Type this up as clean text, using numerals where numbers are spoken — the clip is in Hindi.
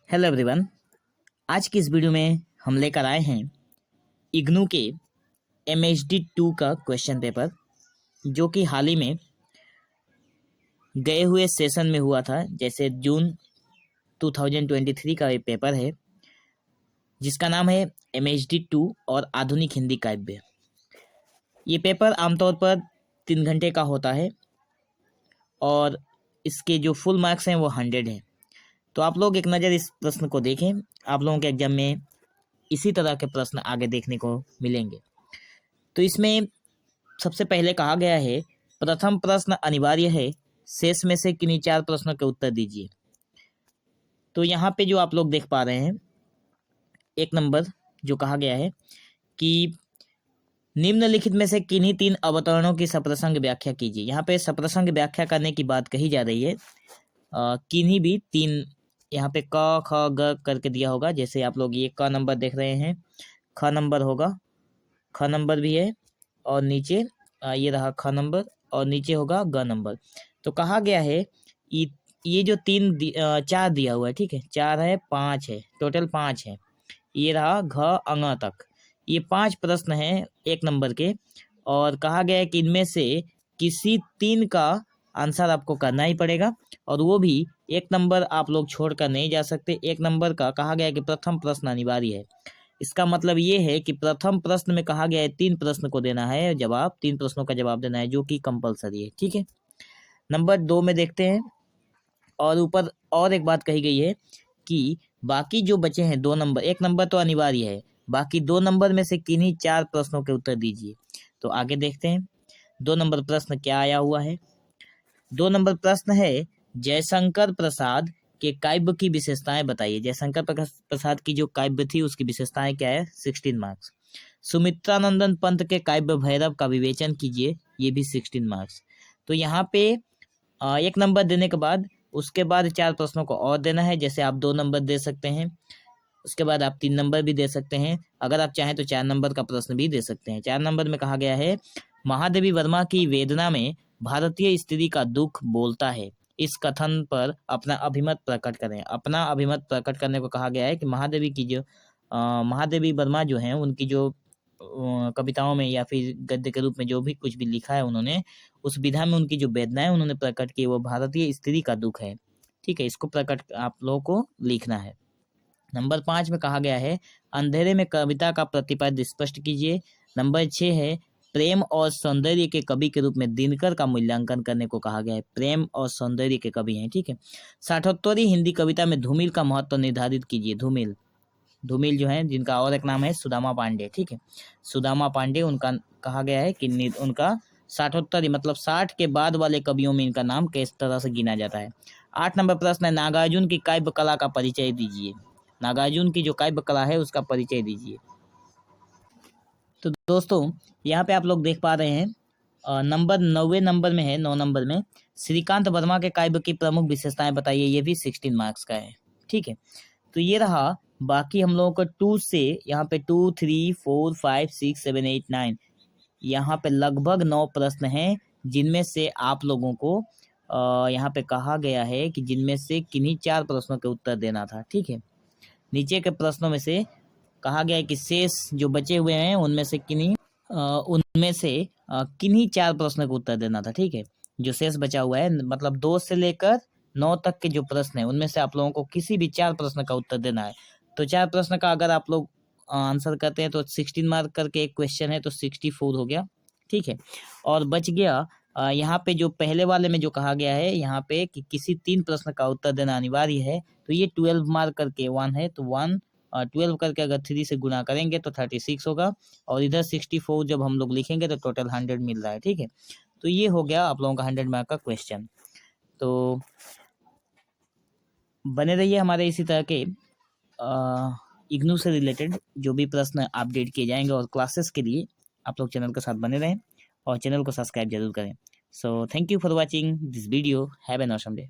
Hello everyone. आज की इस वीडियो में हम लेकर आए हैं इग्नू के MHD 2 का क्वेश्चन पेपर, जो कि हाल ही में गए हुए सेशन में हुआ था। जैसे जून 2023 का ये पेपर है, जिसका नाम है MHD 2 और आधुनिक हिंदी काव्य। ये पेपर आमतौर पर 3 घंटे का होता है और इसके जो फुल मार्क्स हैं वो 100 हैं। तो आप लोग एक नज़र इस प्रश्न को देखें। आप लोगों के एग्जाम में इसी तरह के प्रश्न आगे देखने को मिलेंगे। तो इसमें सबसे पहले कहा गया है, प्रथम प्रश्न अनिवार्य है, शेष में से किन्हीं 4 प्रश्नों के उत्तर दीजिए। तो यहाँ पे जो आप लोग देख पा रहे हैं, 1 नंबर जो कहा गया है कि निम्नलिखित में से किन्हीं 3 अवतरणों की सप्रसंग व्याख्या कीजिए। यहाँ पे सप्रसंग व्याख्या करने की बात कही जा रही है। किन्हीं भी 3, यहाँ पे क ख ग करके दिया होगा। जैसे आप लोग ये क नंबर देख रहे हैं, ख नंबर होगा, ख नंबर भी है, और नीचे ये रहा ख नंबर, और नीचे होगा ग नंबर। तो कहा गया है ये जो 4 दिया हुआ है, ठीक है, 4 है, 5 है, टोटल 5 है। ये रहा घ अंग तक। ये 5 प्रश्न हैं 1 नंबर के, और कहा गया है कि इनमें से किसी 3 का आंसर आपको करना ही पड़ेगा, और वो भी 1 नंबर आप लोग छोड़कर नहीं जा सकते। 1 नंबर का कहा गया है कि प्रथम प्रश्न अनिवार्य है। इसका मतलब ये है कि प्रथम प्रश्न में कहा गया है 3 प्रश्न को देना है जवाब, 3 प्रश्नों का जवाब देना है, जो कि कंपलसरी है, ठीक है। नंबर 2 में देखते हैं, और ऊपर और एक बात कही गई है कि बाकी जो बचे हैं 2 नंबर, 1 नंबर तो अनिवार्य है, बाकी 2 नंबर में से किन्हीं 4 प्रश्नों के उत्तर दीजिए। तो आगे देखते हैं 2 नंबर प्रश्न क्या आया हुआ है। 2 नंबर प्रश्न है, जयशंकर प्रसाद के काव्य की विशेषताएं बताइए। जयशंकर प्रसाद की जो काव्य थी उसकी विशेषताएं क्या है, 16 मार्क्स। सुमित्रानंदन पंत के काव्य भैरव का विवेचन कीजिए, ये भी 16 मार्क्स। तो यहाँ पे 1 नंबर देने के बाद उसके बाद 4 प्रश्नों को और देना है। जैसे आप 2 नंबर दे सकते हैं, उसके बाद आप 3 नंबर भी दे सकते हैं, अगर आप चाहें तो 4 नंबर का प्रश्न भी दे सकते हैं। 4 नंबर में कहा गया है, महादेवी वर्मा की वेदना में भारतीय स्त्री का दुख बोलता है, इस कथन पर अपना अभिमत प्रकट करें। अपना अभिमत प्रकट करने को कहा गया है कि महादेवी की जो महादेवी वर्मा जो हैं, उनकी जो कविताओं में या फिर गद्य के रूप में जो भी कुछ भी लिखा है उन्होंने, उस विधा में उनकी जो वेदनाएं उन्होंने प्रकट की, वो भारतीय स्त्री का दुख है, ठीक है। इसको प्रकट आप लोगों को लिखना है। नंबर 5 में कहा गया है, अंधेरे में कविता का प्रतिपद स्पष्ट कीजिए। नंबर 6 है, प्रेम और सौंदर्य के कवि के रूप में दिनकर का मूल्यांकन करने को कहा गया है। प्रेम और सौंदर्य के कवि हैं, ठीक है। साठोत्तरी हिंदी कविता में धूमिल का महत्व निर्धारित कीजिए। धूमिल जो है, जिनका और एक नाम है सुदामा पांडे, ठीक है। सुदामा पांडे, उनका कहा गया है कि उनका साठोत्तरी मतलब 60 के बाद वाले कवियों में इनका नाम किस तरह से गिना जाता है। 8 नंबर प्रश्न है, नागार्जुन की काव्य कला का परिचय दीजिए। नागार्जुन की जो काव्य कला है उसका परिचय दीजिए। तो दोस्तों यहाँ पे आप लोग देख पा रहे हैं, नंबर 9वें नंबर में है, 9 नंबर में श्रीकांत वर्मा के काव्य की प्रमुख विशेषताएं बताइए, ये भी 16 मार्क्स का है, ठीक है। तो ये रहा। बाकी हम लोगों को 2 से यहाँ पे 2, 3, 4, 5, 6, 7, 8, 9, यहाँ पे लगभग 9 प्रश्न हैं, जिनमें से आप लोगों को यहाँ पे कहा गया है कि जिनमें से किन्हीं 4 प्रश्नों के उत्तर देना था, ठीक है। नीचे के प्रश्नों में से कहा गया है कि शेष जो बचे हुए हैं उनमें से किन्हीं 4 प्रश्नों का उत्तर देना था, ठीक है। जो शेष बचा हुआ है, मतलब 2 से लेकर 9 तक के जो प्रश्न है उनमें से आप लोगों को किसी भी 4 प्रश्न का उत्तर देना है। तो 4 प्रश्न का अगर आप लोग आंसर करते हैं तो 16 मार्क करके एक क्वेश्चन है, तो 64 हो गया, ठीक है। और बच गया यहाँ पे जो पहले वाले में जो कहा गया है यहाँ पे कि किसी 3 प्रश्न का उत्तर देना अनिवार्य है, तो ये 12 मार्क करके 1 है, तो 12 करके अगर 3 से गुना करेंगे तो 36 होगा, और इधर 64 जब हम लोग लिखेंगे तो टोटल 100 मिल रहा है, ठीक है। तो ये हो गया आप लोगों का 100 मार्क का क्वेश्चन। तो बने रहिए हमारे इसी तरह के इग्नू से रिलेटेड जो भी प्रश्न अपडेट किए जाएंगे, और क्लासेस के लिए आप लोग चैनल के साथ बने रहें और चैनल को सब्सक्राइब जरूर करें। So thank you for watching this video. Have an awesome day.